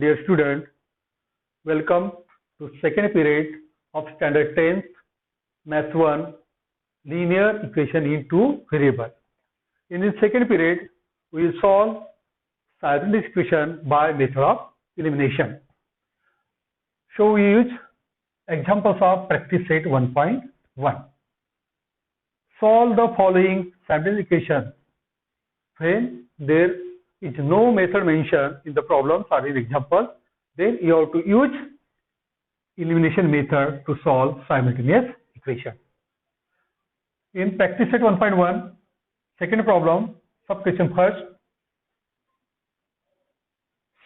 Dear student, welcome to second period of standard 10th math 1 linear equation in two variable. In this second period, we will solve Seiden's equation by method of elimination. So we use examples of practice set 1.1. Solve the following Seiden's equation when there is no method mentioned in the problems or in example, then you have to use elimination method to solve simultaneous equation. In practice set 1.1, second problem, sub question first.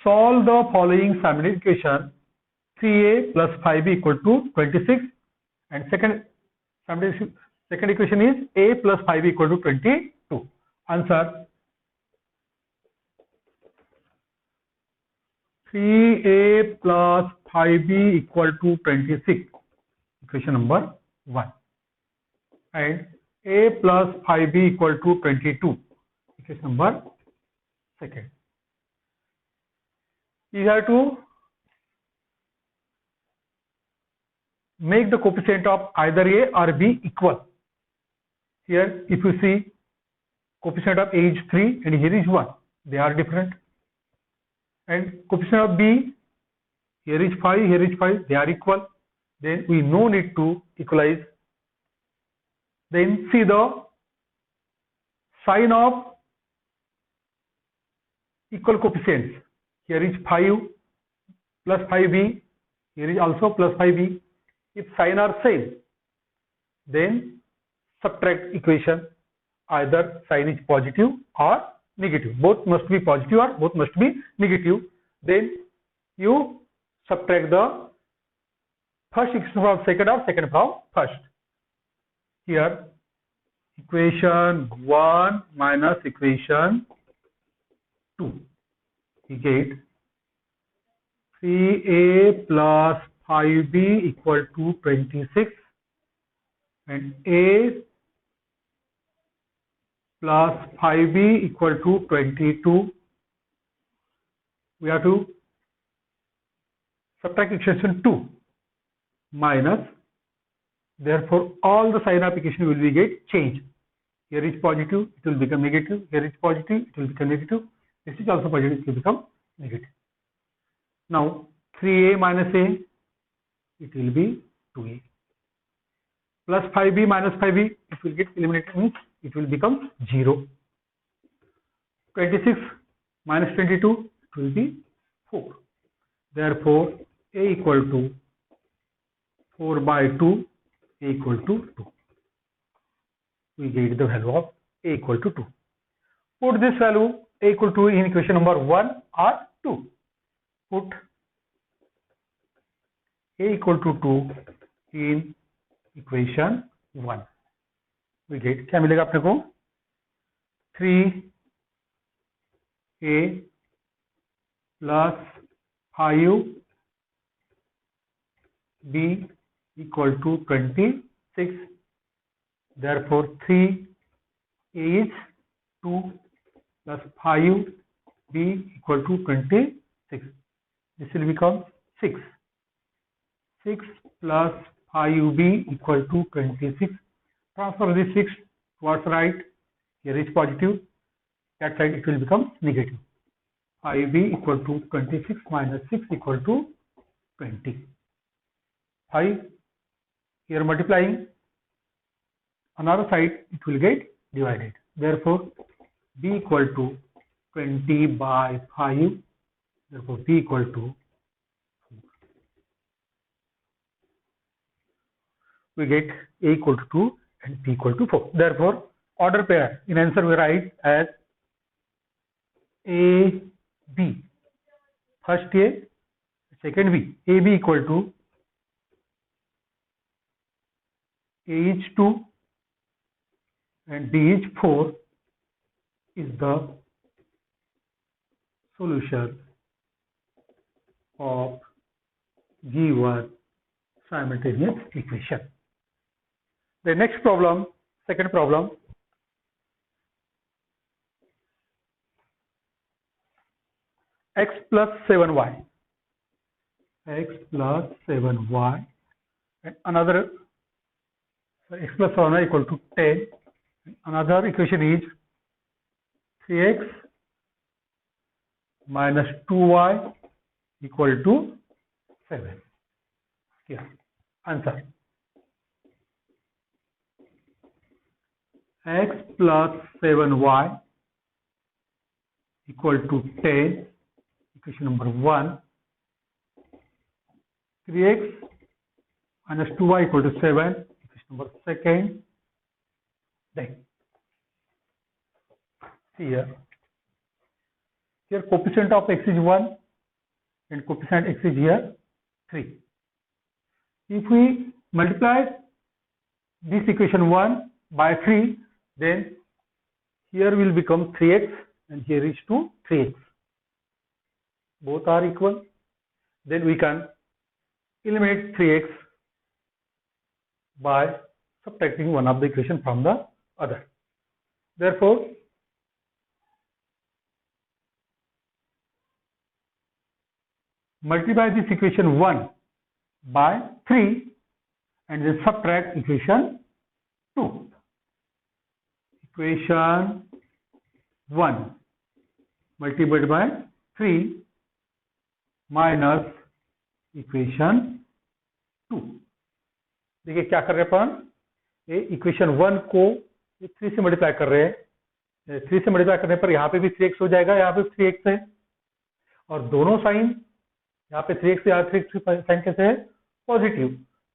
Solve the following simultaneous equation 3a plus 5b equal to 26, and second equation is a plus 5b equal to 22. Answer: 3a plus 5b equal to 26, equation number 1, and a plus 5b equal to 22, equation number 2. You have to make the coefficient of either a or b equal. Here if you see, coefficient of a is 3 and here is 1, they are different. And coefficient of b, here is 5, here is 5, they are equal. Then we no need to equalize. Then see the sign of equal coefficients. Here is 5 plus 5b, here is also plus 5b. If sign are same, then subtract equation. Either sign is positive or negative. Both must be positive or both must be negative. Then you subtract the first equation from second or second from first. Here equation 1 minus equation 2. We get 3a plus 5b equal to 26, and a plus 5b equal to 22. We have to subtract equation 2 minus. Therefore, all the sign of equation will be get changed. Here is positive, it will become negative. Here is positive, it will become negative. This is also positive, it will become negative. Now 3a minus a, it will be 2a. Plus 5b minus 5b, it will get eliminated, means it will become 0. 26 minus 22, it will be 4. Therefore, a equal to 4 by 2, a equal to 2. We get the value of a equal to 2. Put this value a equal to in equation number 1 or 2. Put a equal to 2 in equation 1. We get, क्या मिलेगा अपने को? 3a plus 5b equal to 26. Therefore 3a is 2 plus 5b equal to 26. This will become 6. 6 plus 5b equal to 26. Transfer this 6 towards right. Here is positive. That side it will become negative. 5b equal to 26 minus 6 equal to 20. 5 here multiplying. Another side it will get divided. Therefore, b equal to 20 by 5. Therefore, b equal to 4. We get a equal to 2 and b equal to 4. Therefore, order pair in answer we write as a, b. First a, second b. A, b equal to a is 2 and b is 4 is the solution of given simultaneous equation. The next problem, second problem, x plus 7y. x plus 7y and another x plus 7y equal to 10. Another equation is 3x minus 2y equal to 7. Here, answer. X plus 7y equal to 10, equation number 1. 3x minus 2y equal to 7, equation number 2. Then, see here coefficient of x is 1 and coefficient x is here 3. If we multiply this equation 1 by 3, then here will become 3x and here is 3x. Both are equal. Then we can eliminate 3x by subtracting one of the equation from the other. Therefore, multiply this equation 1 by 3 and then subtract equation 2. Equation 1 multiplied by 3 minus equation 2. देखिए क्या कर रहे हैं अपन, ये equation 1 को 3 से multiply कर रहे हैं. 3 से मल्टीप्लाई करने पर यहाँ पे भी 3x हो जाएगा, यहाँ पे 3x है और दोनों साइन यहाँ पे 3x या 3x साइन कैसे है, पॉजिटिव.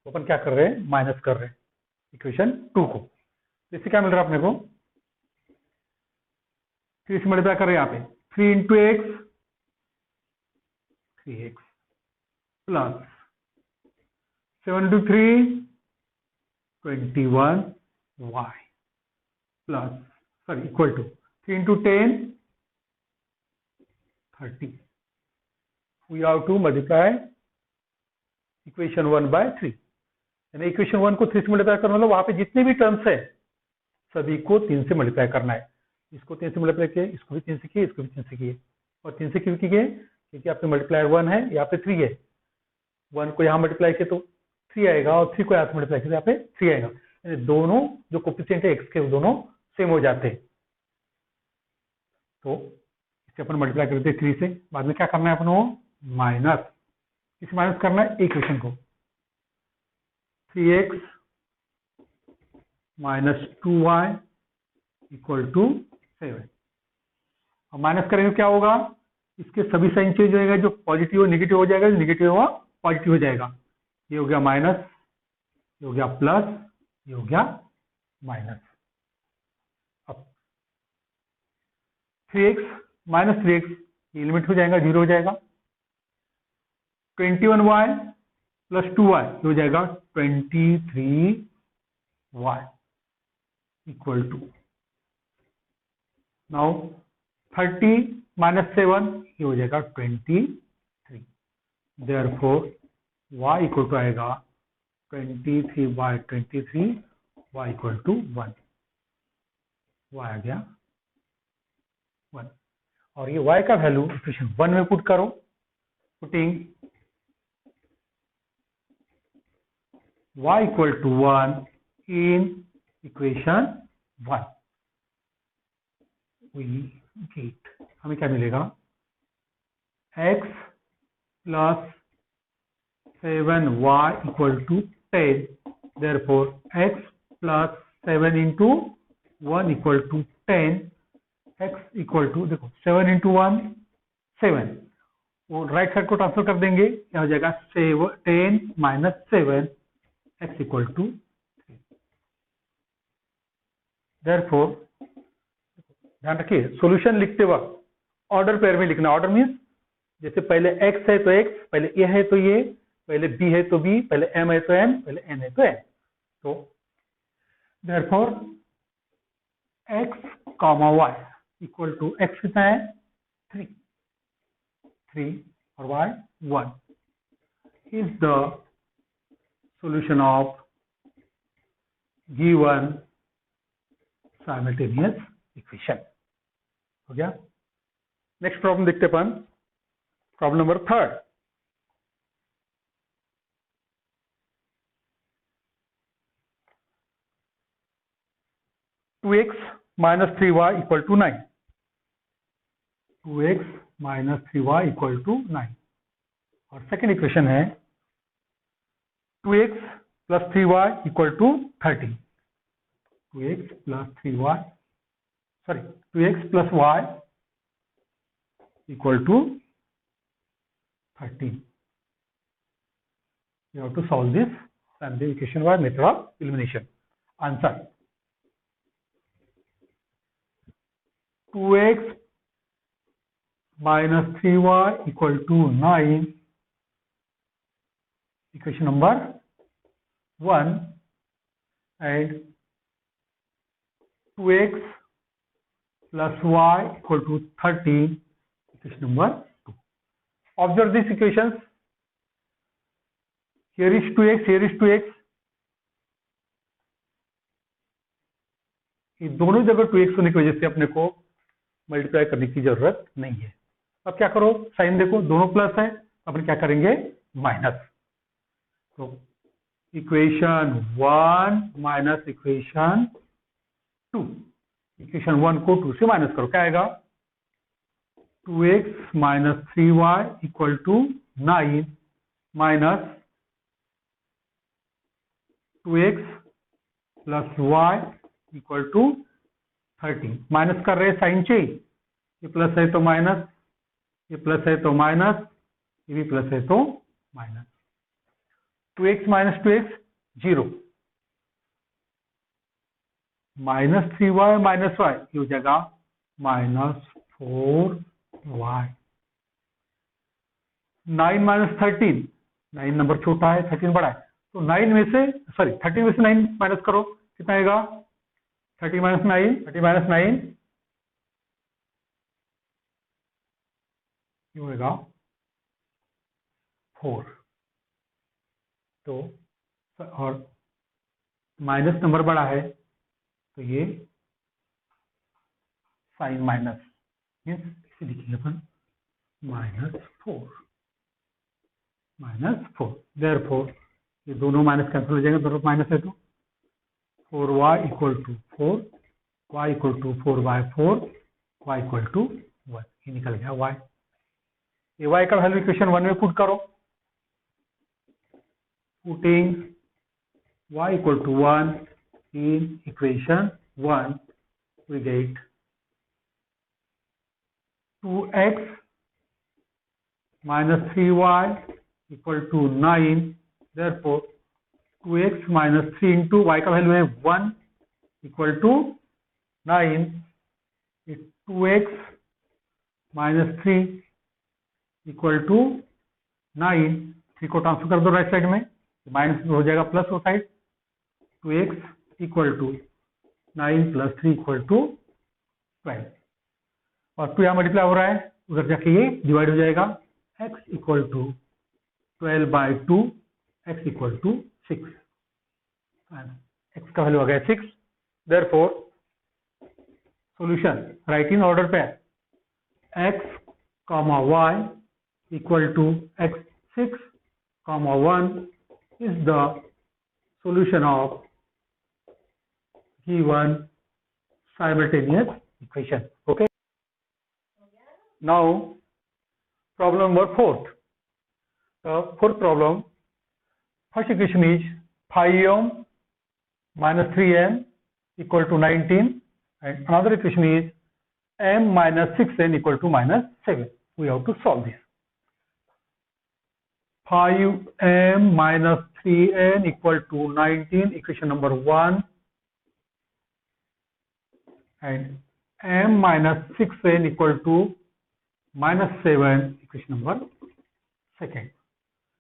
तो अपन क्या कर रहे हैं, माइनस कर रहे हैं इक्वेशन 2 को. इससे क्या मिल रहा है अपने को, 3 से मल्टीप्लाई कर रहे हैं यहाँ पे 3 into x 3x plus 7 into 3 21y plus equal to 3 into 10 30. We have to multiply equation 1 by 3. यानी इक्वेशन 1 को 3 से मल्टीप्लाई करना मतलब वहां पे जितने भी टर्म्स है सभी को 3 से मल्टीप्लाई करना है. इसको 3 से मल्टीप्लाई किए, इसको भी 3 से किए, इसको भी 3 से किए. और 3 से क्यों किए, क्योंकि आपके मल्टीप्लायर 1 है, यहाँ पे 3 है. 1 को यहाँ मल्टीप्लाई किए तो 3 आएगा और 3 को यहाँ से मल्टीप्लाई किए तो यहाँ पे 3 आएगा. यानी दोनों जो कोएफिशिएंट है x के, वो दोनों सेम हो जाते हैं. तो इसे अपन मल्टीप्लाई करते हैं 3 से. बाद में क्या करना है अपन को, माइनस, इसे माइनस करना है इक्वेशन को. 3x minus 2y equal to 7. और माइनस करेंगे क्या होगा, इसके सभी साइन चेंज हो जाएगा. जो पॉजिटिव नेगेटिव हो जाएगा, जो नेगेटिव हुआ पॉजिटिव हो जाएगा. ये हो गया माइनस, ये हो गया प्लस, ये हो गया माइनस. अब 3x माइनस 3x ये लिमिट हो जाएगा, 0 हो जाएगा. 21y प्लस 2y हो जाएगा 23y equal to. Now 30 minus 7 ये हो जाएगा 23. देयरफॉर y इक्वल टू आएगा 23 by 23, y equal to 1. y आ गया 1. और ये y का वैल्यू इक्वेशन 1 में पुट करो. Putting y equal to 1 in equation 1, we get, हमें क्या मिलेगा, x plus 7y equal to 10. Therefore x plus 7 into 1 equal to 10. x equal to, देखो 7 इंटू 1 7, वो राइट साइड को ट्रांसफर कर देंगे, क्या हो जाएगा 10 minus 7 x equal to 3. Therefore ध्यान रखिए, सॉल्यूशन लिखते वक्त ऑर्डर पेयर में लिखना. ऑर्डर मीन्स जैसे पहले x है तो x, पहले a है तो ये, पहले b है तो b, पहले m है तो m, पहले n है तो n. तो therefore x comma y equal to, x कितना है 3 और y 1 is the solution of given simultaneous equation. हो गया. नेक्स्ट प्रॉब्लम देखते अपन, problem number 3. 2x minus 3y equal to 9. 2x minus 3y equal to 9. और सेकेंड इक्वेशन है 2x plus 3y equal to 13. 2x plus 3y, sorry, 2x plus y equal to 13. You have to solve this and the equation by method of elimination. Answer: 2x minus 3y equal to 9. Equation number 1, and 2x plus y equal to 13. Equation number 2. Observe these equations. Here is 2x, here is 2x. ये दोनों जगह 2x होने की वजह से अपने को multiply करने की जरूरत नहीं है. अब क्या करो, साइन देखो, दोनों प्लस है, अपन क्या करेंगे, माइनस. तो इक्वेशन 1 माइनस इक्वेशन 2. इक्वेशन 1 को 2 से माइनस करो, क्या आएगा, 2x minus 3y equal to 9 minus 2x plus y equal to 13. Minus कर रहे साइन चेंज, ये प्लस है तो माइनस, ये प्लस है तो माइनस, ये भी प्लस है तो minus. 2x minus 2x 0, minus 3y minus y ये हो जाएगा माइनस 4y. 9 माइनस 13, 9 नंबर छोटा है, 13 बड़ा है, तो 9 में से, सॉरी 13 में से 9 माइनस करो, कितना आएगा, 30 माइनस 9, 30 माइनस 9 ये होगा 4. तो और माइनस नंबर बड़ा है तो ये साइन माइनस, मीन्स इसे लिखेंगे अपन -4. देयरफॉर ये दोनों माइनस कैंसिल हो जाएंगे, दोनों माइनस है तो 4y equal to 4, y equal to 4/4, y equal to 1. ये निकल गया y. ये y का वैल्यू इक्वेशन 1 में पुट करो. Putting y equal to 1 in equation 1, we get 2x minus 3y equal to 9. Therefore 2x minus 3 into y का value है 1 equal to 9. 2x minus 3 equal to 9. 3 को ट्रांसफर कर दो right side में, minus हो जाएगा प्लस हो side. 2x equal to 9 plus 3 equal to 12. और 2 यहाँ मल्टीप्लाई हो रहा है, उधर जाके ये डिवाइड हो जाएगा. x equal to 12/2, x equal to 6. x का वैल्यू आ गया 6. Therefore solution right in order pair, x, y equal to x6, 1 is the solution of given simultaneous equation. Okay. Now problem number 4. Fourth problem. First equation is 5m minus 3n equal to 19, and another equation is m minus 6n equal to -7. We have to solve this. 5m minus 3n equal to 19, equation number 1, and m minus 6n equal to -7, equation number 2.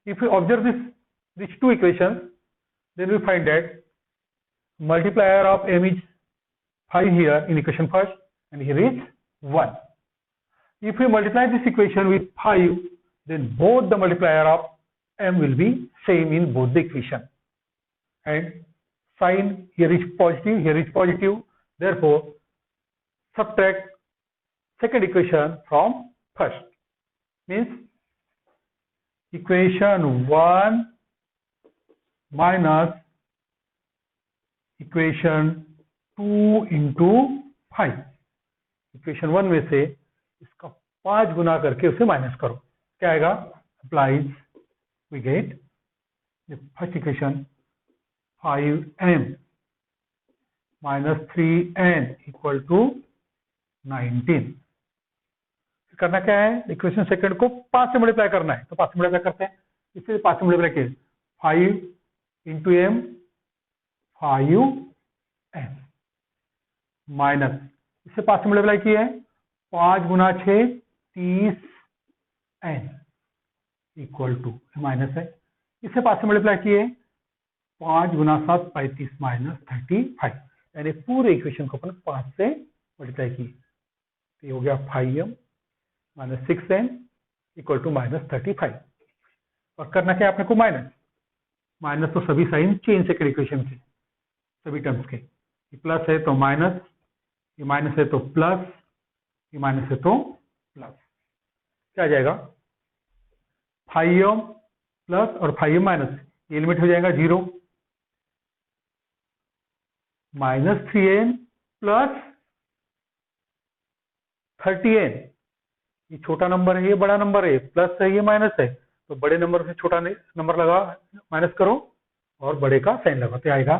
If we observe these two equations, then we find that multiplier of m is 5 here in equation first, and here is 1. If we multiply this equation with 5, then both the multiplier of m will be same in both the equation, and sign here is positive, here is positive. Therefore subtract second equation from first, means equation 1 minus equation 2 into 5। Equation 1 में से इसका 5 गुना करके उसे minus करो, क्या आएगा? Applies we get first equation 5m minus 3n equal to 19। करना क्या है? इक्वेशन सेकंड को 5 से मल्टीप्लाई करना है, तो 5 से मल्टीप्लाई करते हैं। इससे 5 से मल्टीप्लाई किए 5 इंटू m 5m माइनस इससे 5 से मल्टीप्लाई किए हैं 5 गुना 6 30n इक्वल टू माइनस है। इससे 5 से मल्टीप्लाई किए 5 गुना 7 35 माइनस 35, यानी पूरे इक्वेशन को अपन 5 से मल्टीप्लाई किए, तो ये हो गया 5m minus 6n equal to minus 35। और करना क्या आपने को? माइनस तो सभी साइन चेंज से इक्वेशन के सभी टर्म्स के, ये प्लस है तो माइनस, ये माइनस है तो प्लस, ये माइनस है तो प्लस, क्या आ जाएगा? 5m प्लस और 5m माइनस, ये लिमिट हो जाएगा 0, माइनस 3n प्लस 30n। ये छोटा नंबर है, ये बड़ा नंबर है, प्लस है, ये माइनस है, तो बड़े नंबर से छोटा नंबर लगा माइनस करो और बड़े का साइन लगा, तो आएगा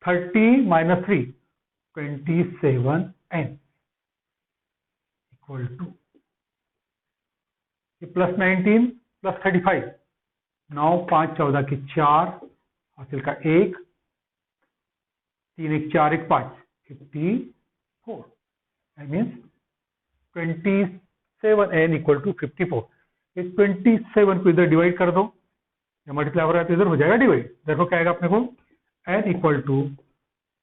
30 minus 3 27n equal two plus 19 plus 35, 9 5 14 की 4 हासिल का 1, 3 1 4 1 5 54, I means 27n equal to 54। इस 27 को इधर डिवाइड कर दो, या मल्टीप्लाई हो रहा है तो इधर हो जाएगा डिवाइड, देखो क्या आएगा अपने को? n इक्वल टू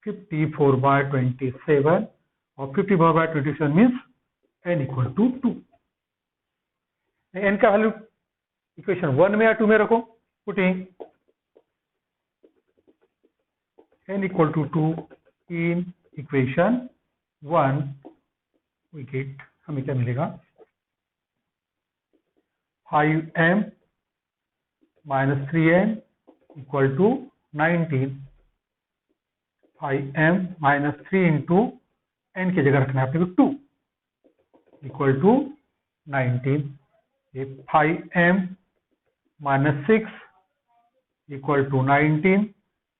54 बाय 27 और 54 by 27 means n equal to 2। n का वैल्यू इक्वेशन 1 में या 2 में रखो, putting n equal to 2 in equation 1 we get, हमें क्या मिलेगा? 5m minus 3n equal to 19। 5m minus 3 into n की जगह रखना है अपने को 2 इक्वल टू 19। ये 5m माइनस 6 इक्वल टू 19,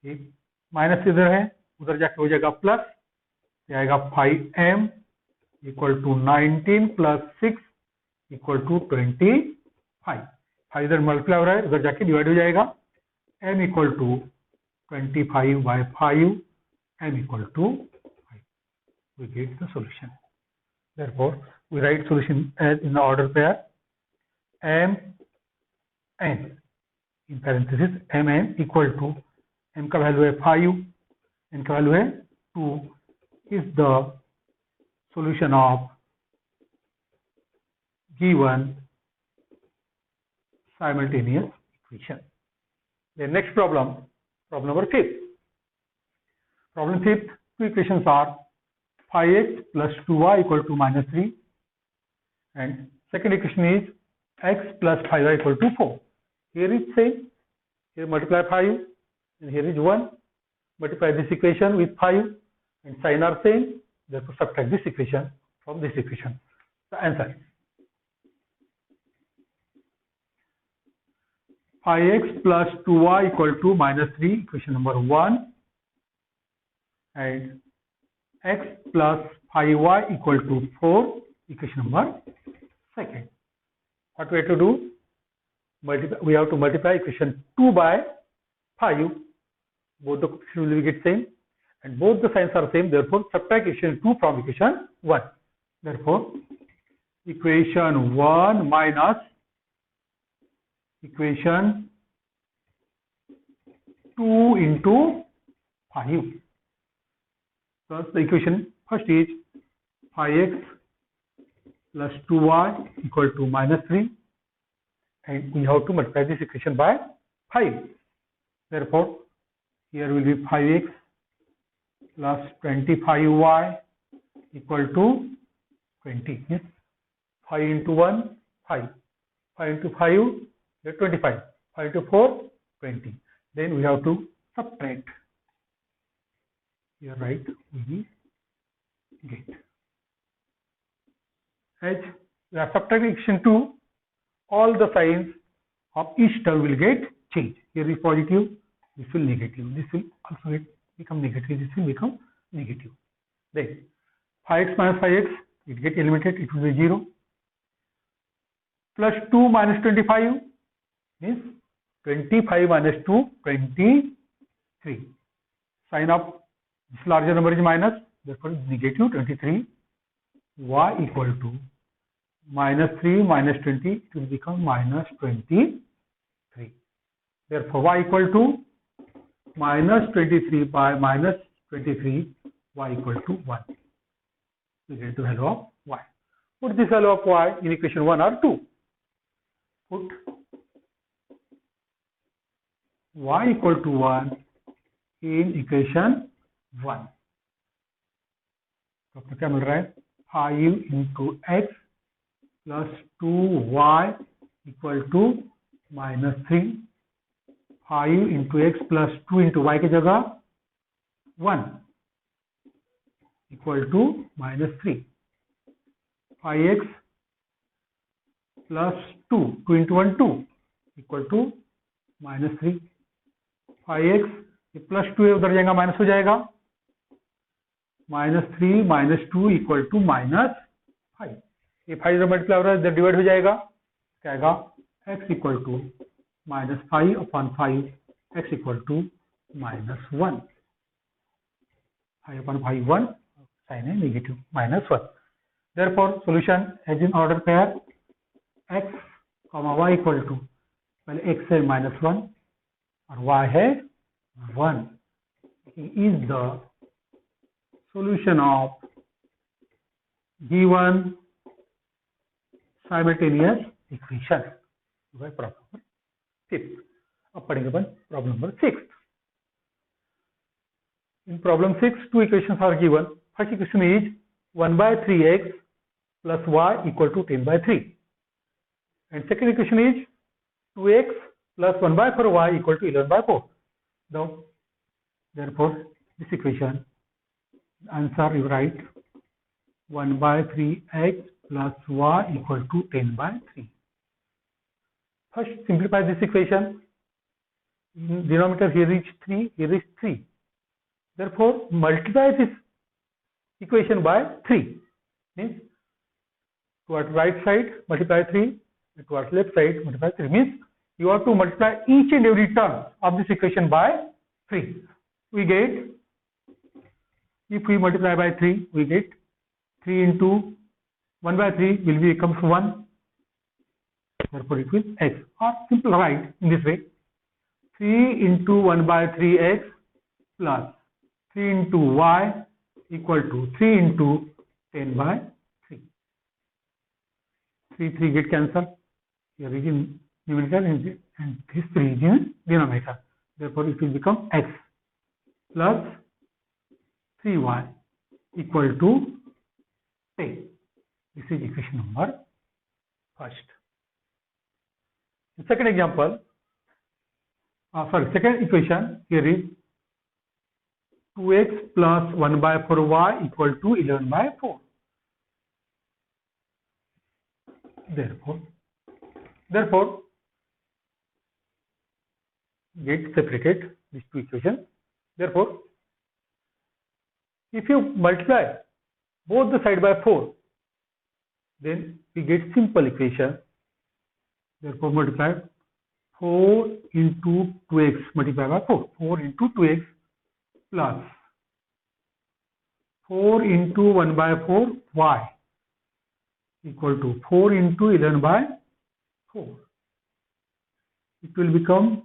ये माइनस इधर है, उधर जाके हो जाएगा प्लस, ये आएगा 5m equal to 19 plus 6 equal to 25। 5 इधर मल्टीप्लाई हो रहा है, उधर जाके डिवाइड हो जाएगा, m equal to 25 by 5, m equal to 5. We get the solution. Therefore, we write solution as in the order pair m n in parenthesis m n equal to m का value है 5, n का value है 2 is the solution of given simultaneous equation. The next problem number 5. Problem 5, two equations are 5x plus 2y equal to minus 3 and second equation is x plus 5y equal to 4. Here is same, here multiply 5 and here is 1, multiply this equation with 5 and sign are same, therefore subtract this equation from this equation. The answer 5x plus 2y equal to minus 3, equation number 1, and x plus 5y equal to 4, equation number 2. What we have to do? We have to multiply equation 2 by 5. Both the equations will get same, and both the signs are same. Therefore, subtract equation 2 from equation 1. Therefore, equation 1 minus equation 2 into 5. Thus, the equation first is 5x plus 2y equal to minus 3, and we have to multiply this equation by 5. Therefore, here will be 5x plus 25y equal to 20. Yes, 5 into 1, 5. 5 into 5, 25. 5 into 4, 20. Then we have to subtract. Here right we get. As we are subtracting equation 2, all the signs of each term will get changed. Here is positive, this will negative, this will also become negative, this will become negative. Then 5x minus 5x, it get eliminated, it will be 0. Plus 2 minus 25 means 25 minus 2, 23. Sign of this larger number is minus, therefore negative 23. Y equal to minus 3 minus 20, it will become minus 23. Therefore, y equal to minus 23 by minus 23, y equal to 1. We get the value of y. Put this value of y in equation 1 or 2. Put y equal to 1 in equation 1. तो अपने क्या मिल रहा है 5 into x plus 2y equal to minus 3. 5 into x plus 2 into y की जगह 1 equal to minus 3. 5x plus 2, 2 into 1, 2 equal to minus 3. 5x plus 2 उधर जाएगा minus हो जाएगा. minus 3 minus 2 equal to minus 5. ये 5 जब मल्टीप्लाई हो रहा है इधर डिवाइड हो जाएगा. क्या आएगा x equal to minus 5 upon 5, x equal to minus 1. 5 upon 5 1, sign है negative minus 1. Therefore solution as in order pair x comma y equal to पहले x है minus 1 और y है 1 is the solution of given simultaneous equation. Problem number 5th. अब पढ़ेंगे अपन problem number 6th. In problem 6, two equations are given. First equation is 1 by 3x plus y equal to 10 by 3. And second equation is 2x plus 1 by 4y equal to 11 by 4. Now, therefore, this equation, answer you write 1 by 3x plus y equal to 10 by 3. First, simplify this equation. In denominator here is 3, here is 3. Therefore, multiply this equation by 3. Means towards right side multiply 3, towards left side multiply 3. Means you have to multiply each and every term of this equation by 3. We get, if we multiply by 3, we get 3 into 1 by 3 will becomes 1. Therefore, it will x. Or simple write in this way: 3 into 1 by 3x plus 3 into y equal to 3 into 10 by 3. 3 get cancelled. Here is in numerator and this 3 is in denominator. Therefore, it will become x plus 3y equal to 10. This is equation number first. The second example, second equation here is 2x plus 1 by 4y equal to 11 by 4. Therefore, get separated these two equations. Therefore, if you multiply both the side by 4, then we get simple equation. Therefore, multiply 4 into 2x multiplied by 4. 4 into 2x plus 4 into 1 by 4 y equal to 4 into 11 by 4. It will become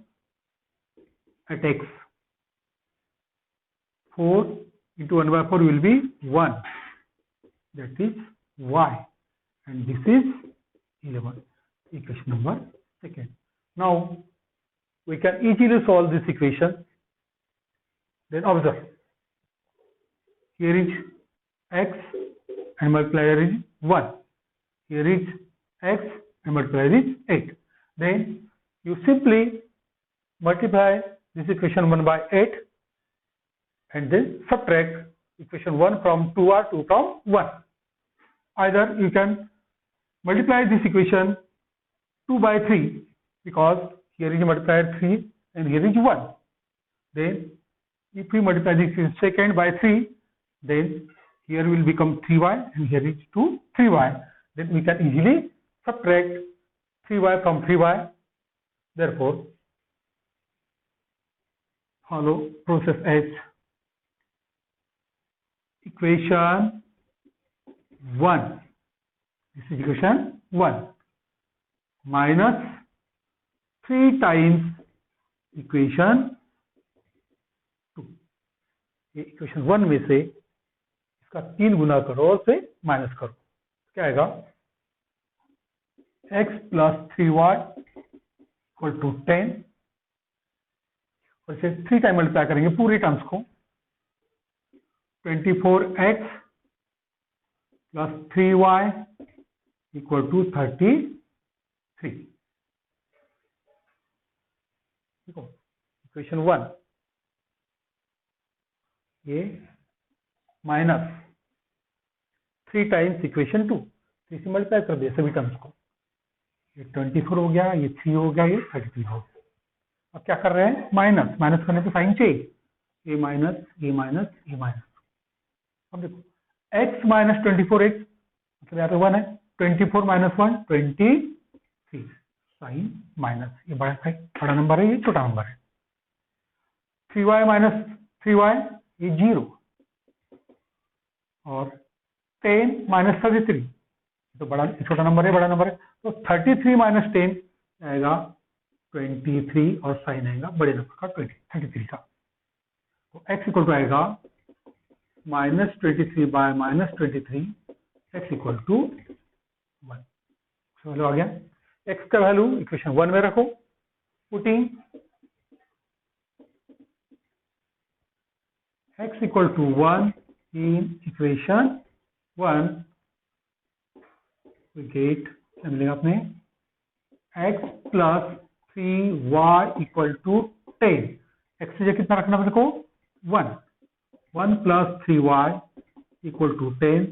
at x. 4 into 1 by 4 will be 1. That is y. And this is 11. Equation number second. Now, we can easily solve this equation. Then observe. Here is x and multiplier is 1. Here is x and multiplier is 8. Then you simply multiply this equation 1 by 8 and then subtract equation 1 from 2 or 2 from 1. Either you can multiply this equation 2 by 3 because here is multiplier 3 and here is 1. Then if we multiply this second by 3, then here will become 3y and here is 3y. Then we can easily subtract 3y from 3y. Therefore, follow process H. Equation 1. This is equation 1 minus 3 times equation 2. ये equation 1 में से इसका 3 गुना करो और से minus करो, क्या आएगा? x plus 3y equal to 10 और इसे 3 टाइम मल्टीप्लाई करेंगे पूरी टर्म्स को. 24x plus 3y equal to 33. देखो इक्वेशन 1 ये माइनस 3 टाइम्स इक्वेशन 2, इसे मल्टीप्लाई कर दिया सभी टर्म्स को. ये 24 हो गया, ये 3 हो गया, ये 33 हो गया. अब क्या कर रहे हैं? माइनस. माइनस करने पे साइन चेंज, ए माइनस ए माइनस ए माइनस. अब देखो x माइनस 24x मतलब यहाँ पे 1 है. 24 माइनस 1 23 साइन माइनस. ये बड़ा नंबर है, ये छोटा नंबर है. 3y माइनस 3y ये 0 और 10 माइनस 33 तो बड़ा छोटा नंबर है, बड़ा नंबर है. तो 33 माइनस 10 आएगा 23 और साइन आएगा बड़े नंबर का 33 का. तो x इक्वल टू आएगा minus 23 by minus 23, x equal to 1. Value आ गया. x का वैल्यू इक्वेशन 1 में रखो. Putting x equal to 1 in equation 1 we get क्या मिलेगा अपने x plus 3y equal to 10. x से कितना रखना मेरे को? 1. 1 plus 3y equal to 10.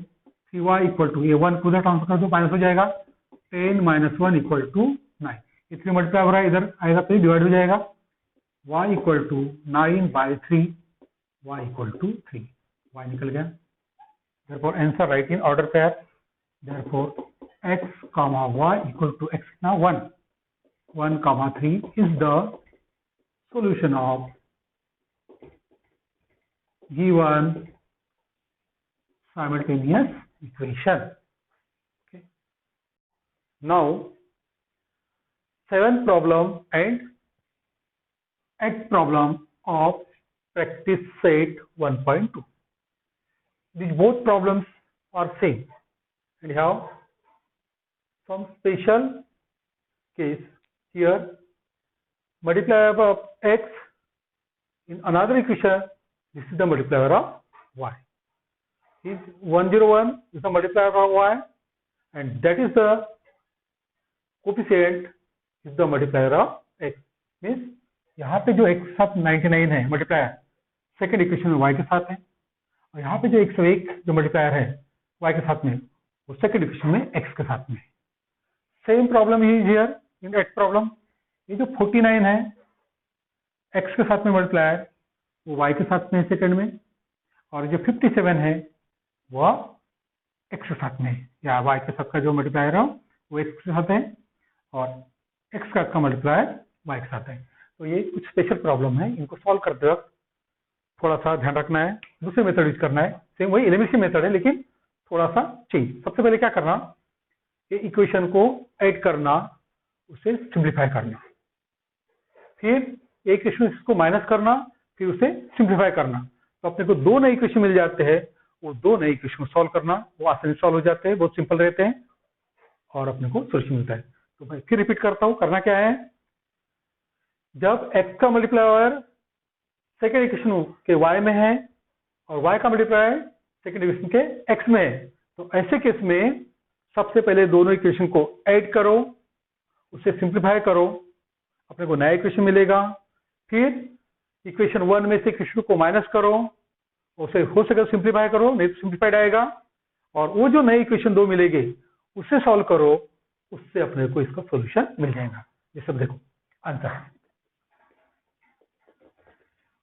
3y equal to ये 1 को उधर ट्रांसफर कर दो, माइनस हो जाएगा. 10 माइनस 1 इक्वल टू 9. इसलिए मल्टीप्लाई हो रहा है, इधर आएगा तो डिवाइड हो जाएगा. y equal to 9 by 3, y equal to 3. y निकल गया. therefore answer right in order pair. therefore x comma y equal to x now 1 comma 3 is the solution of given simultaneous equation. Okay. Now 7th problem and 8th problem of practice set 1.2. These both problems are same and have some special case. Here multiplier of x in another equation, this is the multiplier of y. Is 101 is the multiplier of y and that is the coefficient is the multiplier of x. Means यहाँ पे जो x साथ 99 है multiplier second equation में y के साथ है, और यहाँ पे जो 101 जो मल्टीप्लायर है y के साथ में वो सेकेंड इक्वेशन में x के साथ में. Same problem is here in eight problem. ये जो 49 है x के साथ में मल्टीप्लायर वो y के साथ में सेकंड में, और जो 57 है वह x के साथ में, या y के साथ का जो मल्टीप्लायर है वो x के साथ है और x का मल्टीप्लायर y के साथ है. तो ये कुछ स्पेशल प्रॉब्लम है, इनको सॉल्व करते वक्त थोड़ा सा ध्यान रखना है. दूसरे मेथड यूज करना है, सेम वही एलिमिनेशन मेथड है लेकिन थोड़ा सा चेंज. सबसे पहले क्या करना, ये इक्वेशन को ऐड करना, उसे सिंप्लीफाई करना, फिर एक इक्वेशन को माइनस करना, फिर उसे सिंप्लीफाई करना. तो अपने को दो नए इक्वेशन मिल जाते हैं, वो दो नए इक्वेशन को सॉल्व करना, वो आसानी से सॉल्व हो जाते हैं, बहुत सिंपल रहते हैं और अपने को सोल्यूशन मिलता है. तो मैं फिर रिपीट करता हूँ, करना क्या है, जब x का मल्टीप्लायर सेकेंड इक्वेशन के y में है और y का मल्टीप्लायर सेकेंड इक्वेशन के x में है, तो ऐसे केस में सबसे पहले दोनों इक्वेशन को ऐड करो, उसे सिंप्लीफाई करो, अपने को नया इक्वेशन मिलेगा. फिर इक्वेशन 1 में से इक्वेशन को माइनस करो, उसे हो सके सिंप्लीफाई करो, नहीं तो सिंप्लीफाइड आएगा, और वो जो नए इक्वेशन 2 मिलेगी उससे सॉल्व करो, उससे अपने को इसका सॉल्यूशन मिल जाएगा। ये सब देखो आंसर है।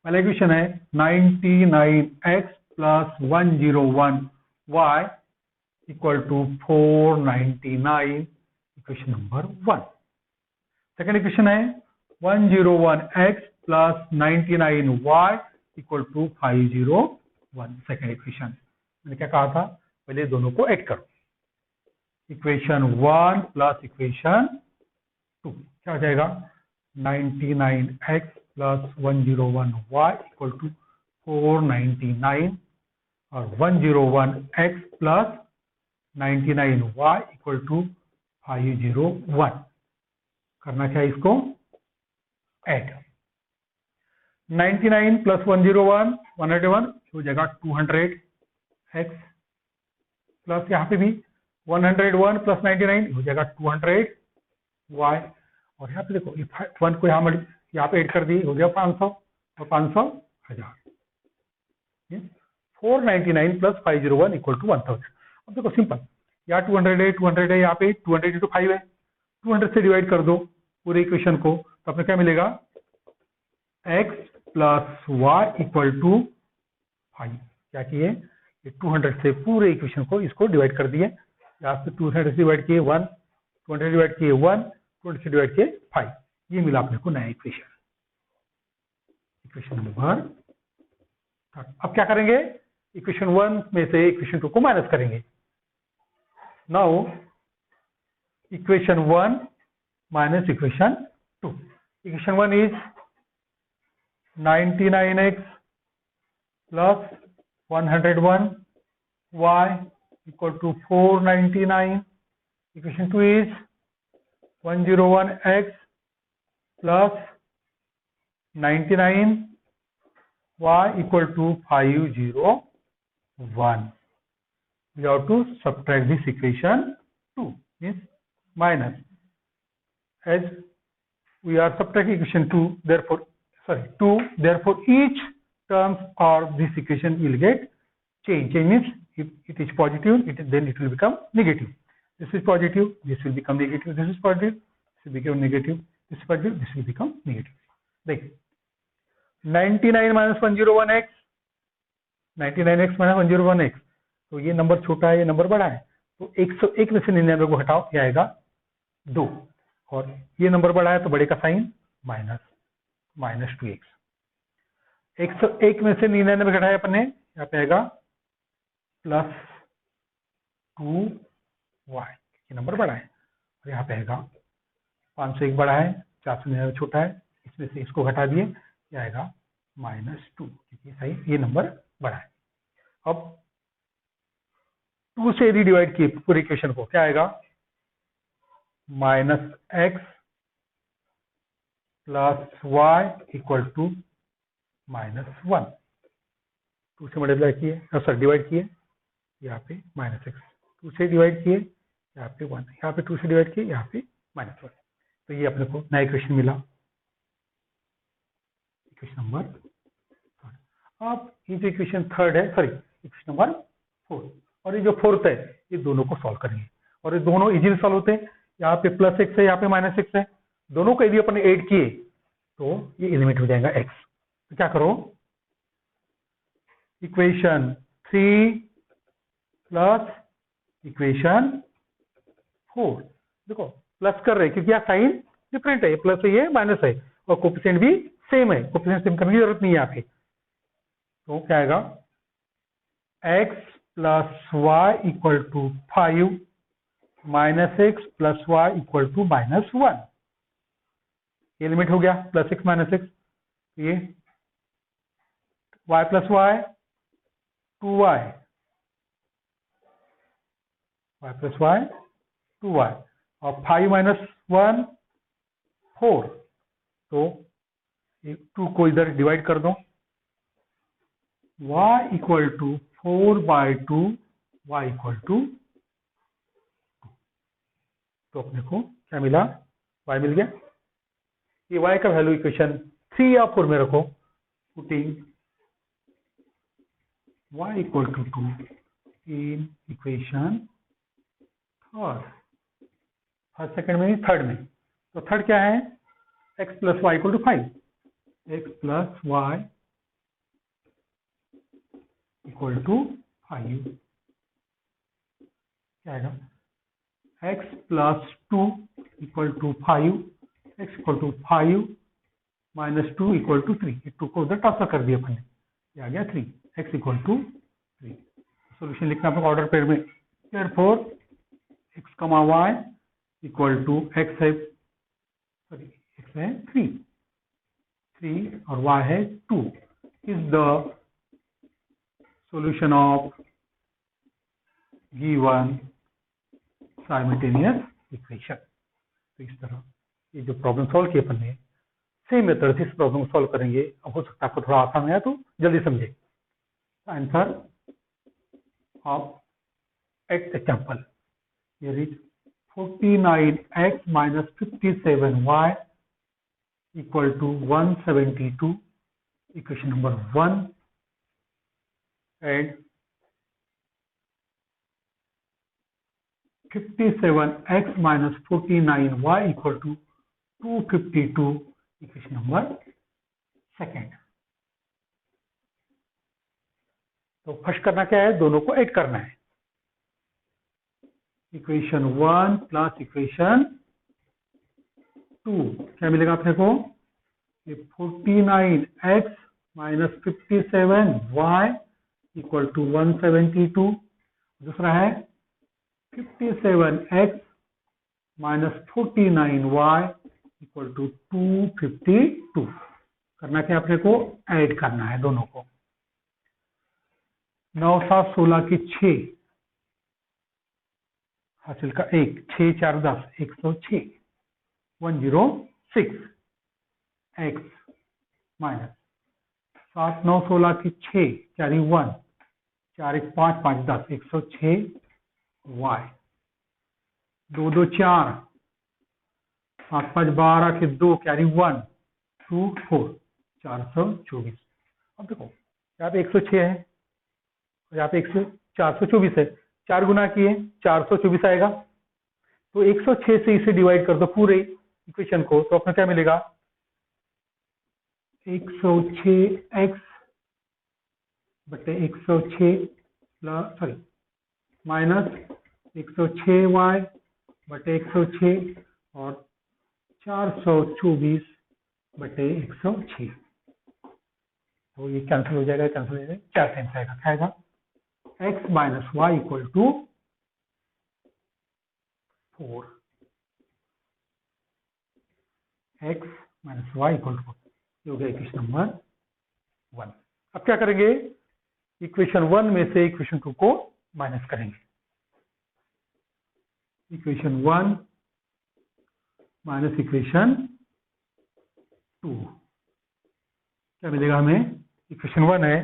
पहला इक्वेशन है 99x plus 101y equal to 499, equation number 1। Second equation है 101x plus 99y equal to 501, second equation. मैंने क्या कहा था, पहले दोनों को ऐड करो, इक्वेशन 1 प्लस इक्वेशन 2 क्या हो जाएगा, 99x plus 101y equal to 499, और 101x plus 99y equal to 501। करना क्या है, इसको ऐड। 99 प्लस 101 101 हो जाएगा 200x, प्लस यहाँ पे भी 101 प्लस 99 हो जाएगा 200y, और यहाँ पे देखो 1 को यहाँ पे ऐड कर दी, हो गया 500, और 500 1000। 499 प्लस 501 इक्वल टू 1000। अब देखो सिंपल, यहाँ 200 है, यहाँ पे 200 इंटू 5 है, 200 से डिवाइड कर दो पूरे इक्वेशन को, तो अपने क्या मिलेगा, x plus y equal to 5। क्या किए, 200 से पूरे इक्वेशन को इसको डिवाइड कर दिए, यहाँ पे 200 से डिवाइड किए 1, 200 डिवाइड किए 1, 20 से डिवाइड किए 5, ये मिला अपने को नया इक्वेशन, इक्वेशन नंबर 3। अब क्या करेंगे, इक्वेशन 1 में से इक्वेशन 2 को माइनस करेंगे। Now equation 1 minus equation 2, equation 1 is 99x plus 101y equal to 499, equation 2 is 101x plus 99y equal to 501. We have to subtract this equation 2, means minus. As we are subtracting equation 2, therefore, therefore each terms of this equation will get change. Change means if it is positive, then it will become negative. This is positive, this will become negative. This is positive, this will become negative. This is positive, this will become negative. देखिए 99 minus 101x, 99x minus 101x, तो ये number छोटा है, ये number बड़ा है, तो 101 में से 99 को हटाओ, क्या आएगा 2, और ये नंबर बड़ा है तो बड़े का साइन माइनस, माइनस 2x। 101 में से 99 घटाया अपने, यहाँ पे आएगा प्लस 2y, ये नंबर बड़ा है, और यहाँ पे आएगा 501 बड़ा है, 499 छोटा है, इसमें से इसको घटा दिए, क्या आएगा -2, क्योंकि सही ये नंबर बड़ा है। अब 2 से यदि डिवाइड किए पूरे इक्वेशन को, क्या आएगा -x plus y equal to -1। 2 से मल्टीप्लाई किए, सॉरी डिवाइड किए, यहाँ पे -x, 2 से डिवाइड किए, यहाँ पे 1, यहाँ पे 2 से डिवाइड किए, यहाँ पे -1, तो ये अपने को नया इक्वेशन मिला, इक्वेशन नंबर 3। अब ये जो इक्वेशन 3 है, सॉरी इक्वेशन नंबर 4, और ये जो 4th है, ये दोनों को सॉल्व करेंगे, और ये दोनों इजीली सॉल्व होते हैं। यहाँ पे +x है, यहाँ पे -x है, दोनों को यदि अपन ऐड किए तो ये एलिमिनेट हो जाएगा x। तो क्या करो, इक्वेशन 3 प्लस इक्वेशन 4, देखो प्लस कर रहे हैं क्योंकि यहाँ साइन डिफरेंट है, ये प्लस है ये माइनस है, और कोफिशिएंट भी सेम है, कोफिशिएंट सेम करने की जरूरत नहीं है यहाँ पे। तो क्या आएगा, x plus y equal to 5 minus x plus y equal to -1, ये लिमिट हो गया, +x -x, ये y plus y 2y, y plus y 2y, और 5 - 1 4, तो 2 को इधर डिवाइड कर दो, y equal to 4/2, y equal to 2, तो अपने को क्या मिला, y मिल गया। ये y का वैल्यू इक्वेशन 3 या 4 में रखो, putting y equal to 2 in equation first second में थर्ड में। तो थर्ड क्या है, x plus y equal to 5, x plus y equal to 5 क्या आएगा, x plus 2 equal to 5, x equal to 5 minus 2 equal to 3, 2 को उधर ट्रांसफर कर दिया अपन ने, ये आ गया 3, x इक्वल टू 3। सॉल्यूशन लिखना है ऑर्डर पेयर में, देयरफॉर x कमा y इक्वल टू x है, सॉरी x है 3 और y है 2 is the solution of given simultaneous equation. तो इस तरह ये जो प्रॉब्लम सॉल्व की अपन ने, सेम मेथड से इस प्रॉब्लम को सॉल्व करेंगे। अब हो सकता है आपको थोड़ा आसान है तो जल्दी समझे। Answer of example, here is 49x minus 57y equal to 172, equation number 1, and 57x minus 49y equal to 252, equation number 2। तो फर्स्ट करना क्या है, दोनों को ऐड करना है। इक्वेशन 1 प्लस इक्वेशन 2 क्या मिलेगा अपने को, 49x minus 57y equal to 172, दूसरा है 57x minus 49y equal to 252। करना क्या अपने को, ऐड करना है दोनों को। 9 7 16 की 6 हासिल का 1, 6 4 10, 106, 106 x माइनस 7 9 16 की 6 कैरी 1, 4 1 5 5 10, 106 y, 2 2 4, 7 5 12 की 2 कैरी 1 2 4, 424। अब देखो यहाँ पे 106 है और यहाँ पे 424 है, 4 गुना किए 424 आएगा। तो 106 से इसे डिवाइड कर दो पूरे इक्वेशन को, तो अपना क्या मिलेगा, 106x बटे 106 प्लस सॉरी माइनस 106y बटे 106 और 424 बटे 106। तो ये कैंसिल हो जाएगा, कैंसिल हो जाएगा, 4 टाइम्स आएगा, क्या आएगा, x minus y equal to 4, x minus y equal to 4, ये हो गया इक्वेशन नंबर 1। अब क्या करेंगे, इक्वेशन 1 में से इक्वेशन 2 को माइनस करेंगे। इक्वेशन 1 माइनस इक्वेशन 2 क्या मिलेगा हमें, इक्वेशन 1 है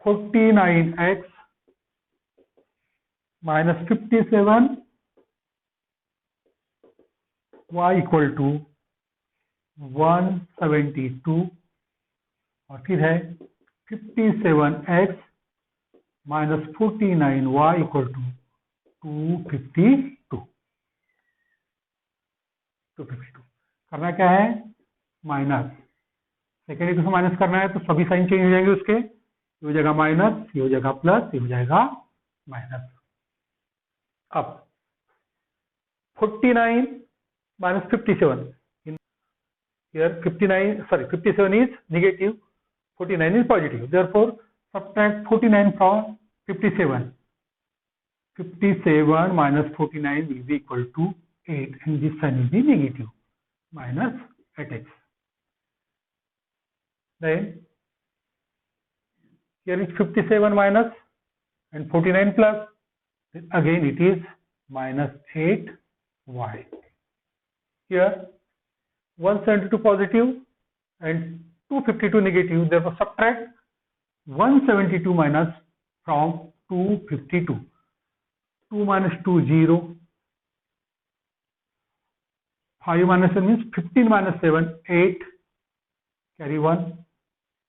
49x minus 57 y equal to 172 और फिर है 57x minus 49y equal to 252। करना क्या है, माइनस, सेकेंड इक्वेशन माइनस करना है तो सभी साइन चेंज हो जाएंगे उसके, ये हो जाएगा माइनस, ये हो जाएगा प्लस, ये हो जाएगा माइनस। अब 49 minus 57, in here 57 is negative, 49 is positive, therefore subtract 49 from 57, 57 minus 49 will be equal to 8 and this sign will be negative, minus 8x. Then here is 57 minus and 49 plus, then again it is minus 8y. Here 172 positive and 252 negative, therefore subtract 172 minus from 252. 2 minus 2 0, 5 minus 1 means 15 minus 7 8, carry 1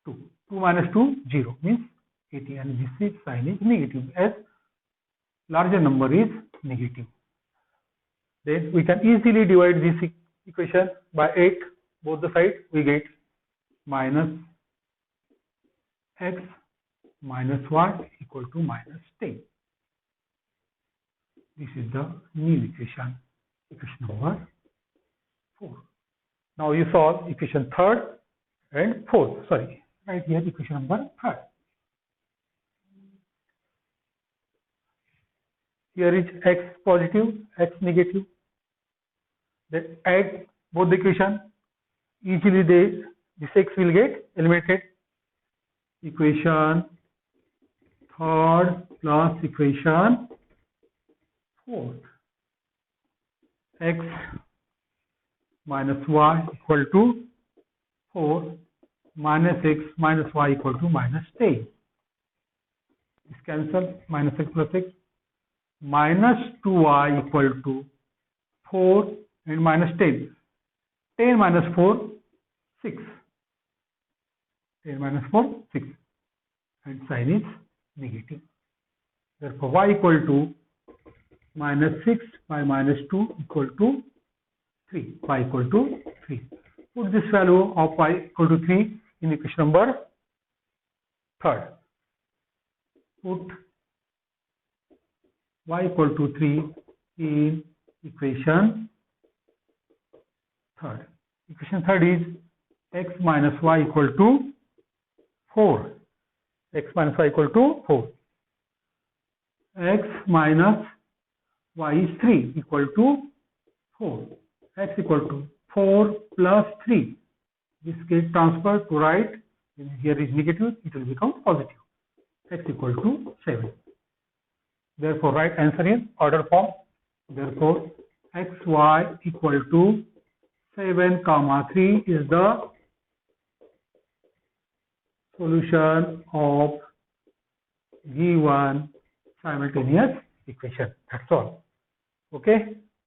2, 2 minus 2 0 means 80, and this sign is negative as larger number is negative. Then we can easily divide this equation by 8, both the sides. We get minus x minus y equal to minus 10. This is the new equation, equation number 4. Now you solve equation 3rd and 4th. Sorry, right here equation number 3rd. Here is x positive, x negative. Then add both the equation. Easily this x will get eliminated. Equation 3rd plus equation 4th. X minus y equal to 4 minus x minus y equal to minus 10. This cancel, minus x plus x. Minus 2y equal to 4 and minus 10. 10 minus 4, 6. 10 minus 4, 6. And sign is negative. Therefore, y equal to minus 6 by minus 2 equal to 3. Y equal to 3. Put this value of y equal to 3 in equation number 3rd. Put y equal to 3 in equation 3rd. Equation 3rd is x minus y equal to 4. X minus y equal to 4. X minus y is 3 equal to 4. X equal to 4 plus 3. This gets transferred to right. Here is negative, it will become positive. X equal to 7. Therefore, right answer is order form. Therefore, xy equal to 7, 3 is the solution of given simultaneous equation. That's all. Okay.